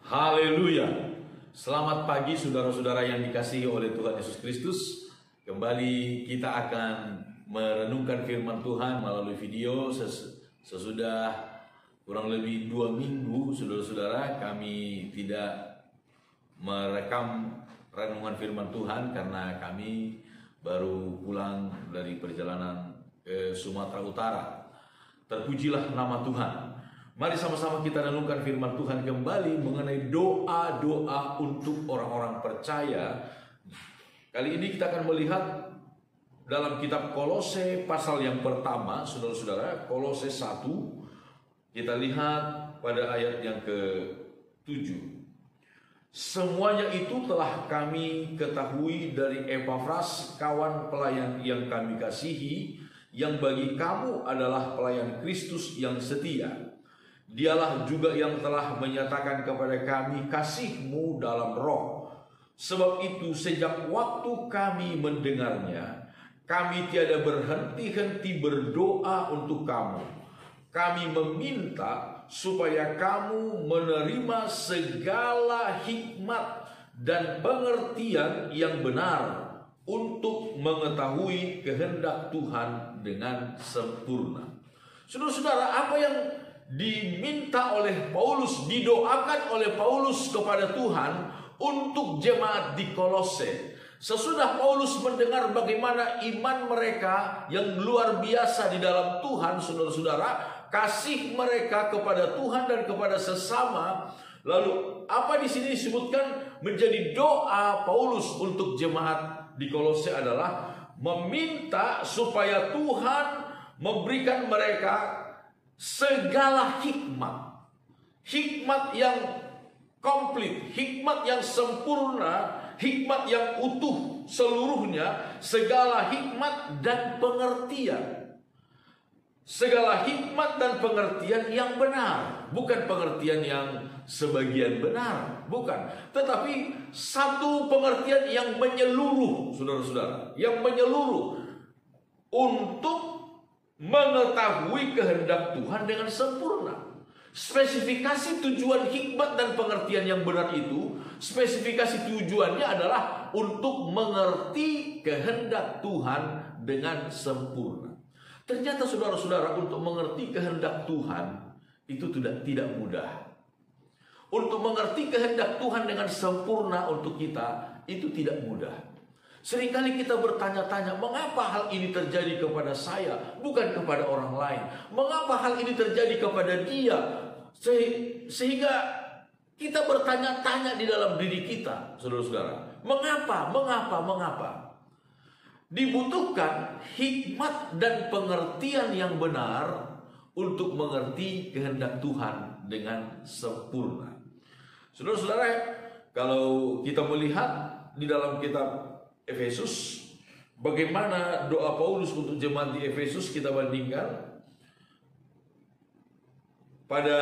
Haleluya. Selamat pagi saudara-saudara yang dikasihi oleh Tuhan Yesus Kristus. Kembali kita akan merenungkan firman Tuhan melalui video sesudah kurang lebih 2 minggu saudara-saudara kami tidak merekam renungan firman Tuhan karena kami baru pulang dari perjalanan ke Sumatera Utara. Terpujilah nama Tuhan. Mari sama-sama kita renungkan firman Tuhan kembali mengenai doa-doa untuk orang-orang percaya. Kali ini kita akan melihat dalam kitab Kolose pasal yang pertama, saudara-saudara, Kolose 1. Kita lihat pada ayat yang ke-7. Semuanya itu telah kami ketahui dari Epafras, kawan pelayan yang kami kasihi, yang bagi kamu adalah pelayan Kristus yang setia. Dialah juga yang telah menyatakan kepada kami kasih-Mu dalam roh. Sebab itu sejak waktu kami mendengarnya, kami tiada berhenti-henti berdoa untuk kamu. Kami meminta supaya kamu menerima segala hikmat dan pengertian yang benar untuk mengetahui kehendak Tuhan dengan sempurna. Saudara-saudara, apa yang diminta oleh Paulus, didoakan oleh Paulus kepada Tuhan untuk jemaat di Kolose? Sesudah Paulus mendengar bagaimana iman mereka yang luar biasa di dalam Tuhan, saudara-saudara, kasih mereka kepada Tuhan dan kepada sesama, lalu apa di sini disebutkan menjadi doa Paulus untuk jemaat di Kolose adalah meminta supaya Tuhan memberikan mereka segala hikmat yang komplit, hikmat yang sempurna, hikmat yang utuh seluruhnya, segala hikmat dan pengertian. Segala hikmat dan pengertian yang benar, bukan pengertian yang sebagian benar, bukan, tetapi satu pengertian yang menyeluruh, saudara-saudara, yang menyeluruh untuk mengetahui kehendak Tuhan dengan sempurna. Spesifikasi tujuan hikmat dan pengertian yang benar itu, spesifikasi tujuannya adalah untuk mengerti kehendak Tuhan dengan sempurna. Ternyata saudara-saudara, untuk mengerti kehendak Tuhan itu tidak mudah. Untuk mengerti kehendak Tuhan dengan sempurna untuk kita itu tidak mudah. Seringkali kita bertanya-tanya, mengapa hal ini terjadi kepada saya, bukan kepada orang lain? Mengapa hal ini terjadi kepada dia? Sehingga kita bertanya-tanya di dalam diri kita, saudara-saudara. Mengapa? Dibutuhkan hikmat dan pengertian yang benar untuk mengerti kehendak Tuhan dengan sempurna. Saudara-saudara, kalau kita melihat di dalam kitab Efesus, bagaimana doa Paulus untuk jemaat di Efesus, kita bandingkan pada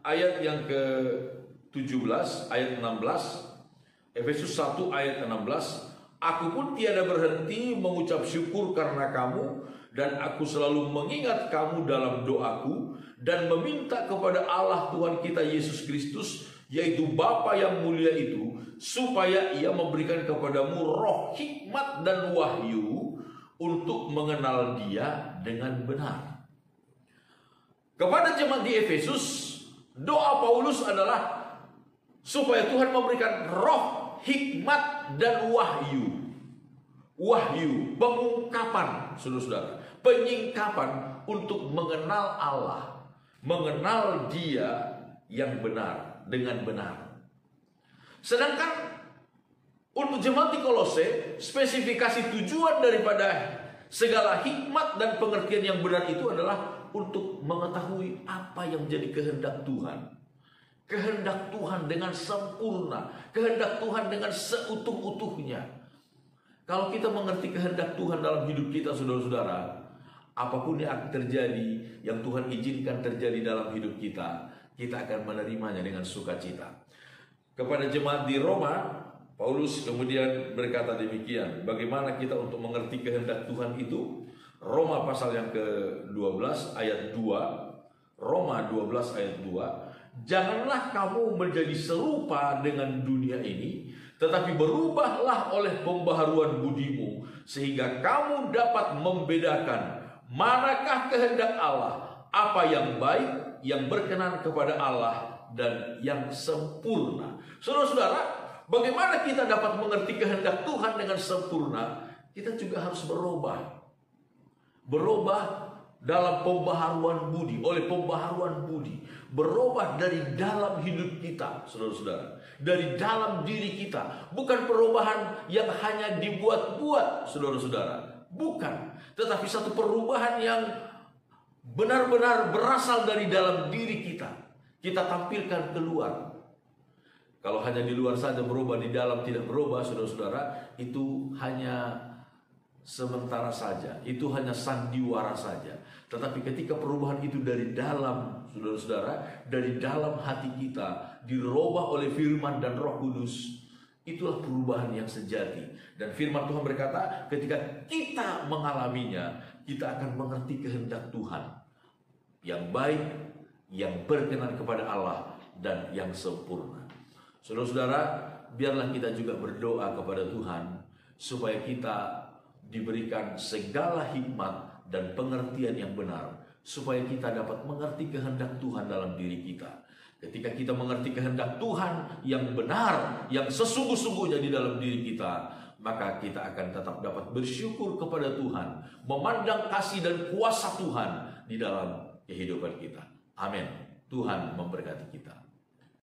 ayat yang ke-17, ayat 16, Efesus 1 ayat 16, aku pun tiada berhenti mengucap syukur karena kamu, dan aku selalu mengingat kamu dalam doaku, dan meminta kepada Allah Tuhan kita Yesus Kristus, yaitu Bapa yang mulia itu, supaya ia memberikan kepadamu roh hikmat dan wahyu untuk mengenal dia dengan benar. Kepada jemaat di Efesus, doa Paulus adalah supaya Tuhan memberikan roh hikmat dan wahyu, pengungkapan, saudara-saudara, penyingkapan untuk mengenal Allah, mengenal dia yang benar, dengan benar. Sedangkan untuk jemaat di Kolose, spesifikasi tujuan daripada segala hikmat dan pengertian yang benar itu adalah untuk mengetahui apa yang menjadi kehendak Tuhan. Kehendak Tuhan dengan sempurna, kehendak Tuhan dengan seutuh-utuhnya. Kalau kita mengerti kehendak Tuhan dalam hidup kita, saudara-saudara, apapun yang akan terjadi, yang Tuhan izinkan terjadi dalam hidup kita, kita akan menerimanya dengan sukacita. Kepada jemaat di Roma, Paulus kemudian berkata demikian. Bagaimana kita untuk mengerti kehendak Tuhan itu? Roma pasal yang ke-12 ayat 2. Roma 12 ayat 2. janganlah kamu menjadi serupa dengan dunia ini, tetapi berubahlah oleh pembaharuan budimu, sehingga kamu dapat membedakan manakah kehendak Allah, apa yang baik, yang berkenan kepada Allah, dan yang sempurna. Saudara-saudara, bagaimana kita dapat mengerti kehendak Tuhan dengan sempurna? Kita juga harus berubah. Berubah dalam pembaharuan budi, oleh pembaharuan budi. Berubah dari dalam hidup kita, saudara-saudara. Dari dalam diri kita. Bukan perubahan yang hanya dibuat-buat, saudara-saudara. Bukan. Tetapi satu perubahan yang benar-benar berasal dari dalam diri kita. Kita tampilkan keluar. Kalau hanya di luar saja berubah, di dalam tidak berubah, saudara-saudara, itu hanya sementara saja, itu hanya sandiwara saja. Tetapi ketika perubahan itu dari dalam, saudara-saudara, dari dalam hati kita, dirubah oleh firman dan Roh Kudus, itulah perubahan yang sejati. Dan firman Tuhan berkata, ketika kita mengalaminya, kita akan mengerti kehendak Tuhan yang baik, yang berkenan kepada Allah, dan yang sempurna. Saudara-saudara, biarlah kita juga berdoa kepada Tuhan supaya kita diberikan segala hikmat dan pengertian yang benar, supaya kita dapat mengerti kehendak Tuhan dalam diri kita. Ketika kita mengerti kehendak Tuhan yang benar, yang sesungguh-sungguhnya di dalam diri kita, maka kita akan tetap dapat bersyukur kepada Tuhan, memandang kasih dan kuasa Tuhan di dalam kehidupan kita. Amin. Tuhan memberkati kita.